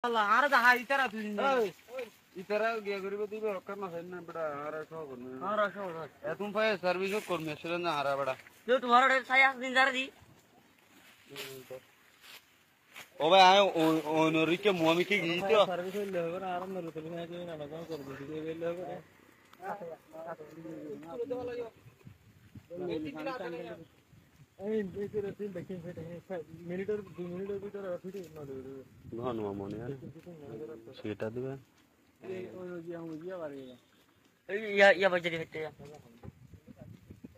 Allah, ada dah hari itara tu ni. itara gaya garibu tu berokar na sana beda hara show korme. Hara show. Ya तुम भाई service को korme सुरन ना हरा बड़ा. जो तुम्हारा डेट saya दिन jar di. ओ भाई आये ओनरी के मुँह में की गई तो. सर्विस ले होगा ना आराम ना रुकने में जो ना लगाओ कर दो ये ले होगा. घन हुआ मोने यार. सीटा दिया. या बजरी होते हैं.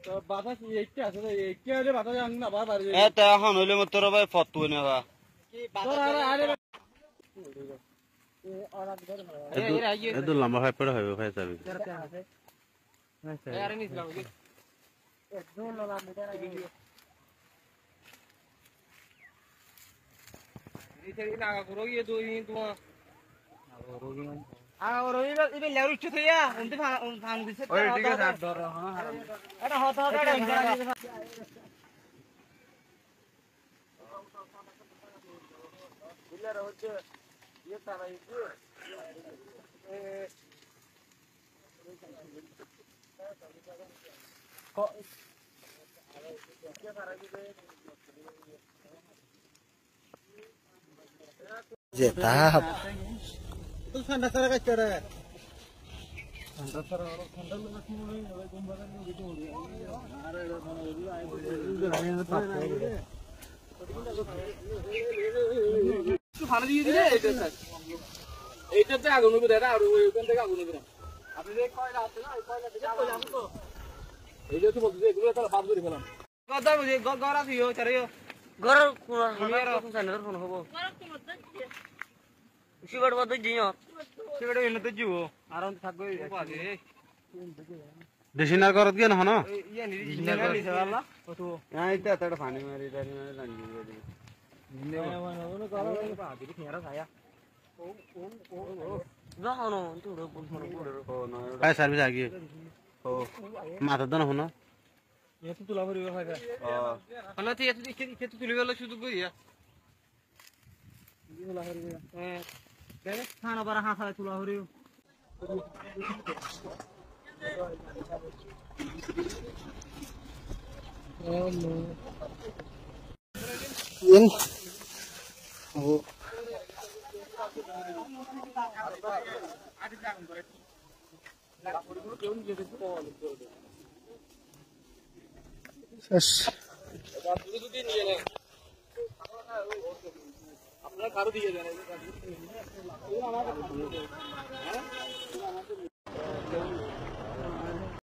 तो बाता ये क्या है? ये क्या है? बाता जान ना बात आ रही है. ए तो हम लोग मत तो भाई फतू ने का. ये तो लंबा है पड़ा है भाई सभी. यार नहीं चलाओगे. दो लगा मुझे ना. इधर ही लगा करो ये दो ही तो. और इबे लेवल उच्च थे या उनते फान दिसे. ओए ठीक है साथ दो रहा हां. अरे होता होता. बिल्ला रोज ये सारा ये Jetap. itu sanda sara ka cara. Sanda sara orang sanda lu masih mulai ada gambaran gitu. Ada itu খানা দিয়ে দিলে এইটাতে আগুন হবে দাদা আর ওইখান থেকে আগুন হবে না আপনি যে কয়লা আছে না এই কয়লা থেকে আগুন হবে তো এই যে তুমি বলছো এগুলো তাহলে বাদ করে ফেলাম কথা বুঝি গরা দিও চারিও গরা কোন কোন সানের ফোন হবো গরা কোন মত সিগারেট বাদ দিও সিগারেট এনে তো জিও আরাম থাকবে পাবে डिशनर करत गया ना ना. ये नहीं डिशनर नहीं चला तो यहाँ इतना तड़ पानी में रिटायरिंग में लंगी हुई है. वो करा वो बात ही खेरा खाया ओ ना नो तो रो हो ना. काय सर्विस आ गई. हो माथा तो ना हो ना. ये तो तुला भरी है का हां ना ये तो तुली वाला शुद्ध गई है ये तुला भरी है देख खाना पर हां साला तुला भरी Yan. Oh. Yes. अपना खारू दिए जाने